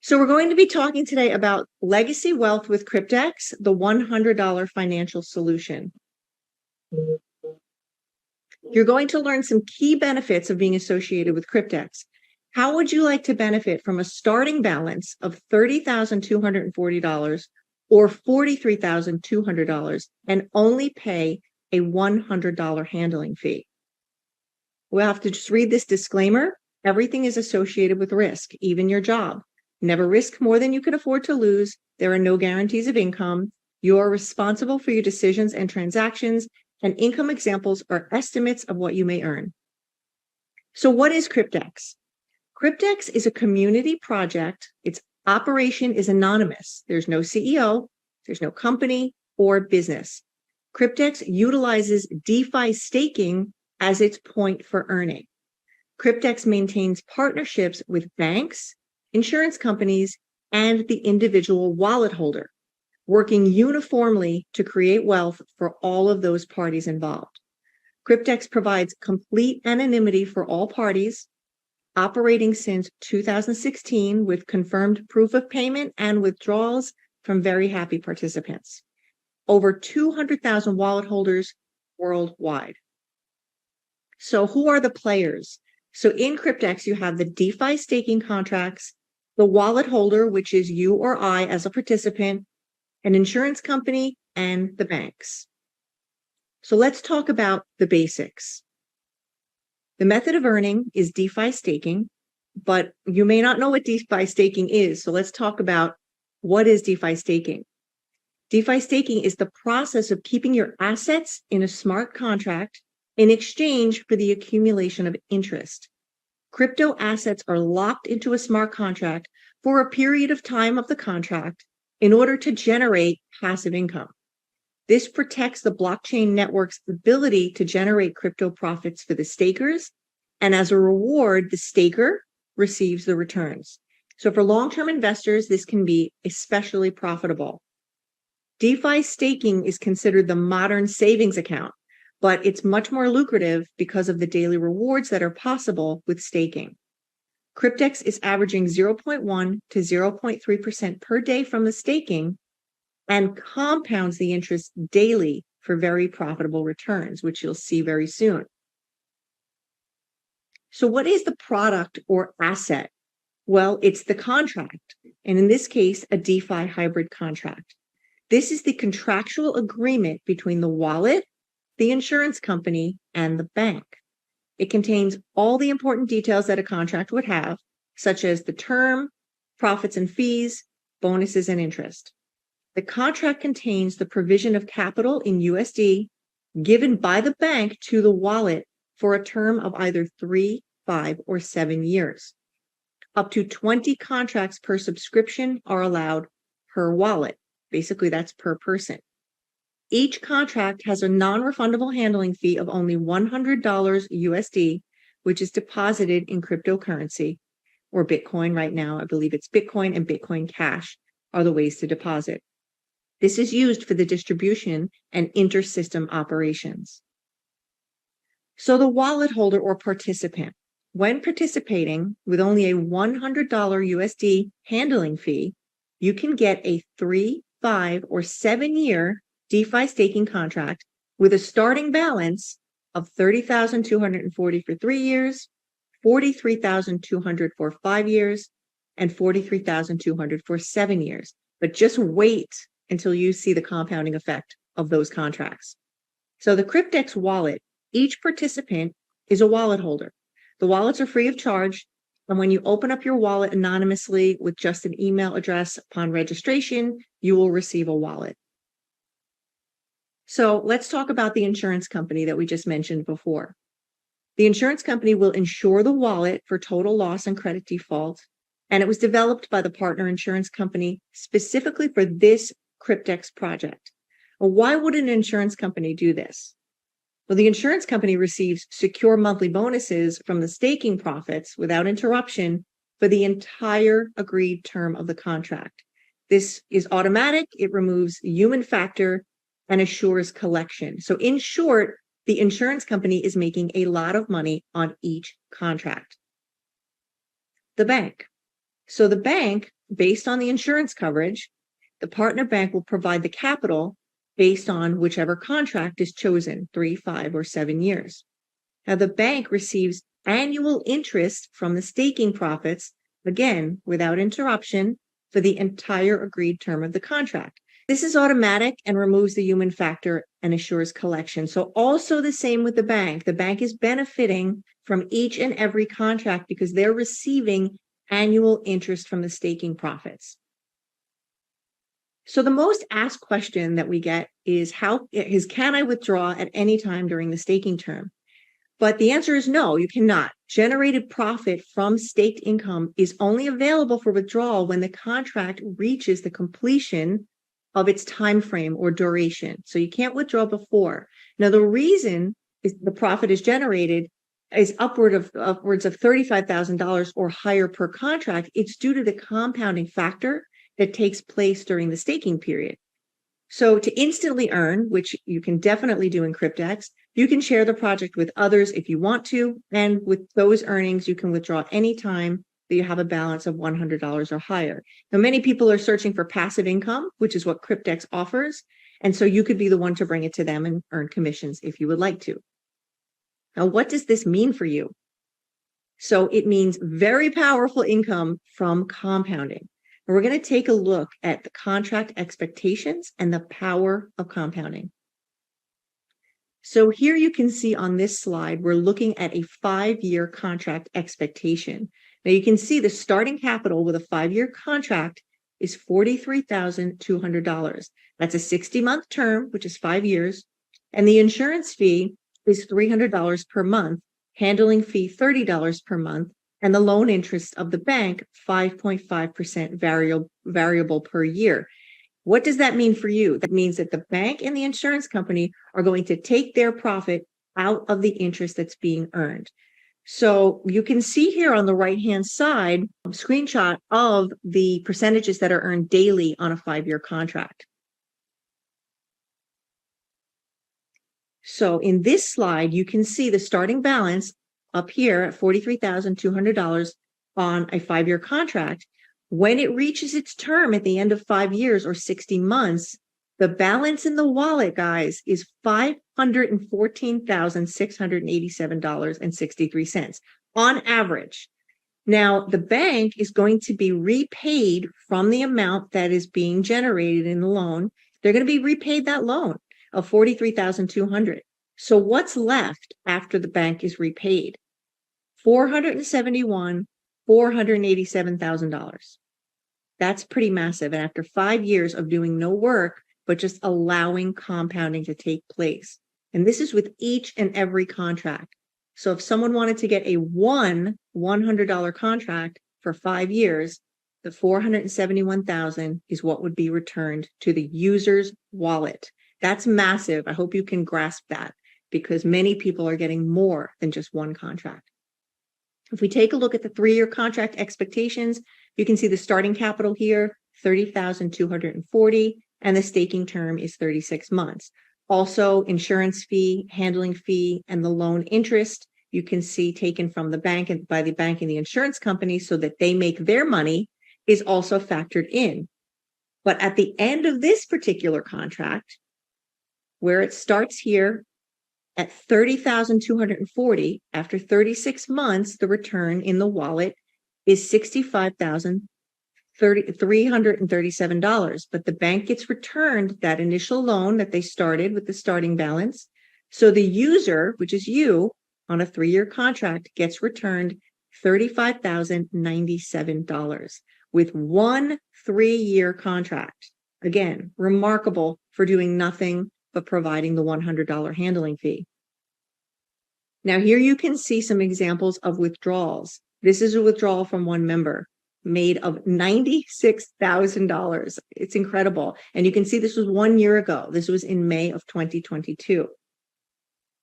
So we're going to be talking today about legacy wealth with CRYPTEX, the $100 financial solution. You're going to learn some key benefits of being associated with CRYPTEX. How would you like to benefit from a starting balance of $30,240 or $43,200 and only pay a $100 handling fee? We'll have to just read this disclaimer. Everything is associated with risk, even your job. Never risk more than you can afford to lose. There are no guarantees of income. You are responsible for your decisions and transactions, and income examples are estimates of what you may earn. So what is CRYPTEX? CRYPTEX is a community project. Its operation is anonymous. There's no CEO, there's no company or business. CRYPTEX utilizes DeFi staking as its point for earning. CRYPTEX maintains partnerships with banks, insurance companies, and the individual wallet holder, working uniformly to create wealth for all of those parties involved. CRYPTEX provides complete anonymity for all parties, operating since 2016 with confirmed proof of payment and withdrawals from very happy participants. Over 200,000 wallet holders worldwide. So who are the players? So in CRYPTEX, you have the DeFi staking contracts, the wallet holder, which is you or I as a participant, an insurance company, and the banks. So let's talk about the basics. The method of earning is DeFi staking, but you may not know what DeFi staking is. So let's talk about what is DeFi staking. DeFi staking is the process of keeping your assets in a smart contract in exchange for the accumulation of interest. Crypto assets are locked into a smart contract for a period of time of the contract in order to generate passive income. This protects the blockchain network's ability to generate crypto profits for the stakers, and as a reward, the staker receives the returns. So for long-term investors, this can be especially profitable. DeFi staking is considered the modern savings account, but it's much more lucrative because of the daily rewards that are possible with staking. CRYPTEX is averaging 0.1 to 0.3% per day from the staking and compounds the interest daily for very profitable returns, which you'll see very soon. So what is the product or asset? Well, it's the contract, and in this case, a DeFi hybrid contract. This is the contractual agreement between the wallet, the insurance company, and the bank. It contains all the important details that a contract would have, such as the term, profits and fees, bonuses, and interest. The contract contains the provision of capital in USD given by the bank to the wallet for a term of either 3, 5, or 7 years. Up to 20 contracts per subscription are allowed per wallet. Basically, that's per person. Each contract has a non-refundable handling fee of only $100 USD, which is deposited in cryptocurrency or Bitcoin right now. I believe it's Bitcoin and Bitcoin Cash are the ways to deposit. This is used for the distribution and inter-system operations. So the wallet holder or participant, when participating with only a $100 USD handling fee, you can get a 3, 5, or 7-year DeFi staking contract with a starting balance of $30,240 for 3 years, $43,200 for 5 years, and $43,200 for 7 years. But just wait until you see the compounding effect of those contracts. So the CRYPTEX wallet, each participant is a wallet holder. The wallets are free of charge. And when you open up your wallet anonymously with just an email address upon registration, you will receive a wallet. So let's talk about the insurance company that we just mentioned before. The insurance company will insure the wallet for total loss and credit default, and it was developed by the partner insurance company specifically for this CRYPTEX project. Well, why would an insurance company do this? Well, the insurance company receives secure monthly bonuses from the staking profits without interruption for the entire agreed term of the contract. This is automatic. It removes the human factor and assures collection. So in short, the insurance company is making a lot of money on each contract. The bank. So the bank, based on the insurance coverage, the partner bank will provide the capital based on whichever contract is chosen, 3, 5, or 7 years. Now, the bank receives annual interest from the staking profits, again, without interruption, for the entire agreed term of the contract. This is automatic and removes the human factor and assures collection. So also the same with the bank. The bank is benefiting from each and every contract because they're receiving annual interest from the staking profits. So the most asked question that we get is can I withdraw at any time during the staking term? But the answer is no, you cannot. Generated profit from staked income is only available for withdrawal when the contract reaches the completion of its time frame or duration. So you can't withdraw before. Now, the reason is the profit is generated is upwards of $35,000 or higher per contract. It's due to the compounding factor that takes place during the staking period. So to instantly earn, which you can definitely do in CRYPTEX, you can share the project with others if you want to. And with those earnings, you can withdraw anytime that you have a balance of $100 or higher. Now, many people are searching for passive income, which is what CRYPTEX offers. And so you could be the one to bring it to them and earn commissions if you would like to. Now, what does this mean for you? So it means very powerful income from compounding. And we're going to take a look at the contract expectations and the power of compounding. So here you can see on this slide, we're looking at a 5-year contract expectation. Now you can see the starting capital with a 5-year contract is $43,200. That's a 60-month term, which is 5 years. And the insurance fee is $300 per month, handling fee $30 per month, and the loan interest of the bank, 5.5% variable per year. What does that mean for you? That means that the bank and the insurance company are going to take their profit out of the interest that's being earned. So you can see here on the right-hand side, a screenshot of the percentages that are earned daily on a 5-year contract. So in this slide, you can see the starting balance up here at $43,200 on a 5-year contract. When it reaches its term at the end of 5 years or 60 months, the balance in the wallet, guys, is $514,687.63 on average. Now, the bank is going to be repaid from the amount that is being generated in the loan. They're going to be repaid that loan of $43,200. So what's left after the bank is repaid? $487,000. That's pretty massive. And after 5 years of doing no work, but just allowing compounding to take place. And this is with each and every contract. So if someone wanted to get a $100 contract for 5 years, the $471,000 is what would be returned to the user's wallet. That's massive. I hope you can grasp that because many people are getting more than just one contract. If we take a look at the 3-year contract expectations, you can see the starting capital here, $30,240, and the staking term is 36 months. Also, insurance fee, handling fee, and the loan interest, you can see taken from the bank and by the bank and the insurance company so that they make their money is also factored in. But at the end of this particular contract, where it starts here at $30,240, after 36 months, the return in the wallet is $65,337. But the bank gets returned that initial loan that they started with the starting balance. So the user, which is you, on a 3-year contract, gets returned $35,097 with one 3-year contract. Again, remarkable for doing nothing but providing the $100 handling fee. Now here you can see some examples of withdrawals. This is a withdrawal from one member made of $96,000. It's incredible. And you can see this was 1 year ago. This was in May of 2022.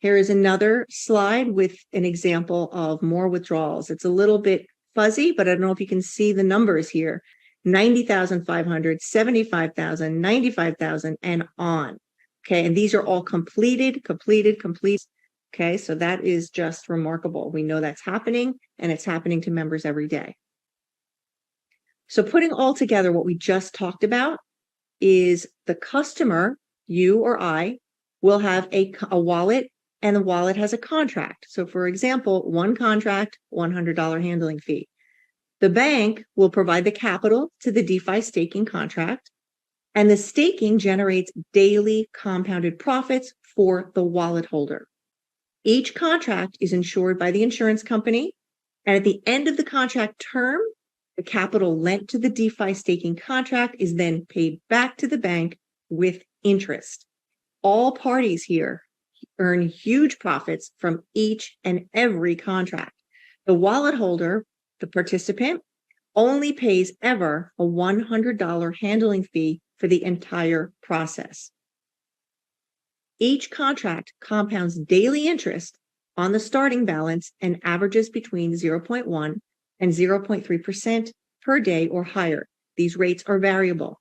Here is another slide with an example of more withdrawals. It's a little bit fuzzy, but I don't know if you can see the numbers here. 90,500, 75,000, 95,000, and on. Okay, and these are all completed. Okay, so that is just remarkable. We know that's happening, and it's happening to members every day. So putting all together what we just talked about is the customer, you or I, will have a wallet, and the wallet has a contract. So for example, one contract, $100 handling fee. The bank will provide the capital to the DeFi staking contract, and the staking generates daily compounded profits for the wallet holder. Each contract is insured by the insurance company, and at the end of the contract term, the capital lent to the DeFi staking contract is then paid back to the bank with interest. All parties here earn huge profits from each and every contract. The wallet holder, the participant, only pays ever a $100 handling fee for the entire process. Each contract compounds daily interest on the starting balance and averages between 0.1 and 0.3% per day or higher. These rates are variable.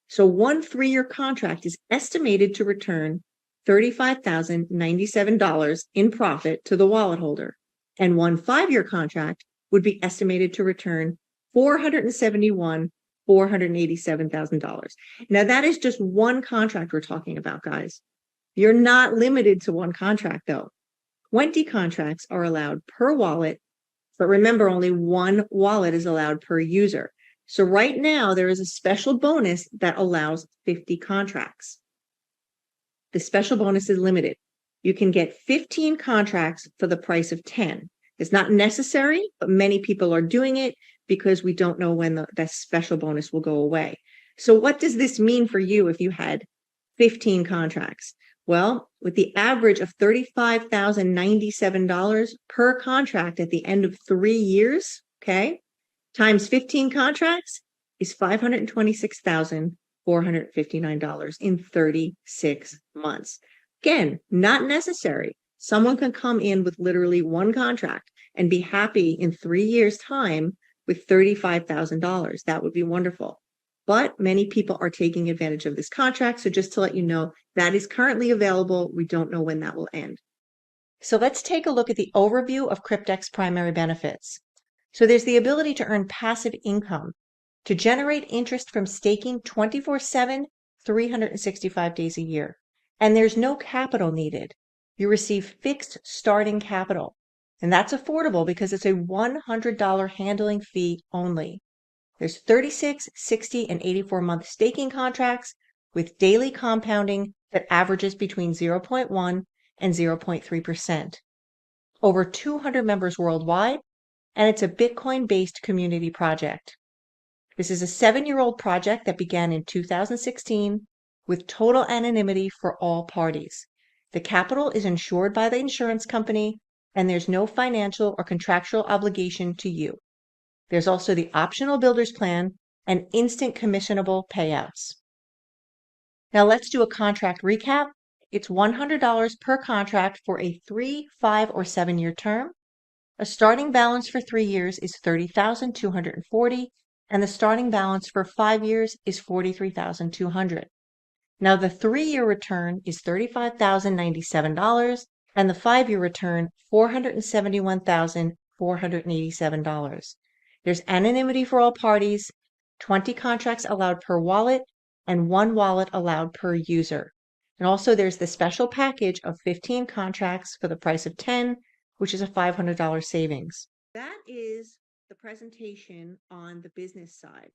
So one 3-year contract is estimated to return $35,097 in profit to the wallet holder, and one 5-year contract would be estimated to return $487,000. Now that is just one contract we're talking about, guys. You're not limited to one contract though. 20 contracts are allowed per wallet, but remember, only one wallet is allowed per user. So right now there is a special bonus that allows 50 contracts. The special bonus is limited. You can get 15 contracts for the price of 10. It's not necessary, but many people are doing it because we don't know when that special bonus will go away. So what does this mean for you if you had 15 contracts? Well, with the average of $35,097 per contract at the end of 3 years, okay, times 15 contracts is $526,459 in 36 months. Again, not necessary. Someone can come in with literally one contract and be happy in 3 years' time with $35,000. That would be wonderful. But many people are taking advantage of this contract. So just to let you know, that is currently available. We don't know when that will end. So let's take a look at the overview of CRYPTEX primary benefits. So there's the ability to earn passive income, to generate interest from staking 24/7, 365 days a year. And there's no capital needed. You receive fixed starting capital. And that's affordable because it's a $100 handling fee only. There's 36, 60, and 84-month staking contracts with daily compounding that averages between 0.1 and 0.3%. Over 200 members worldwide, and it's a Bitcoin-based community project. This is a 7-year-old project that began in 2016 with total anonymity for all parties. The capital is insured by the insurance company, and there's no financial or contractual obligation to you. There's also the optional builder's plan and instant commissionable payouts. Now let's do a contract recap. It's $100 per contract for a 3, 5, or 7-year term. A starting balance for 3 years is $30,240, and the starting balance for 5 years is $43,200. Now the 3-year return is $35,097, and the 5-year return $471,487. There's anonymity for all parties, 20 contracts allowed per wallet, and 1 wallet allowed per user. And also there's the special package of 15 contracts for the price of 10, which is a $500 savings. That is the presentation on the business side.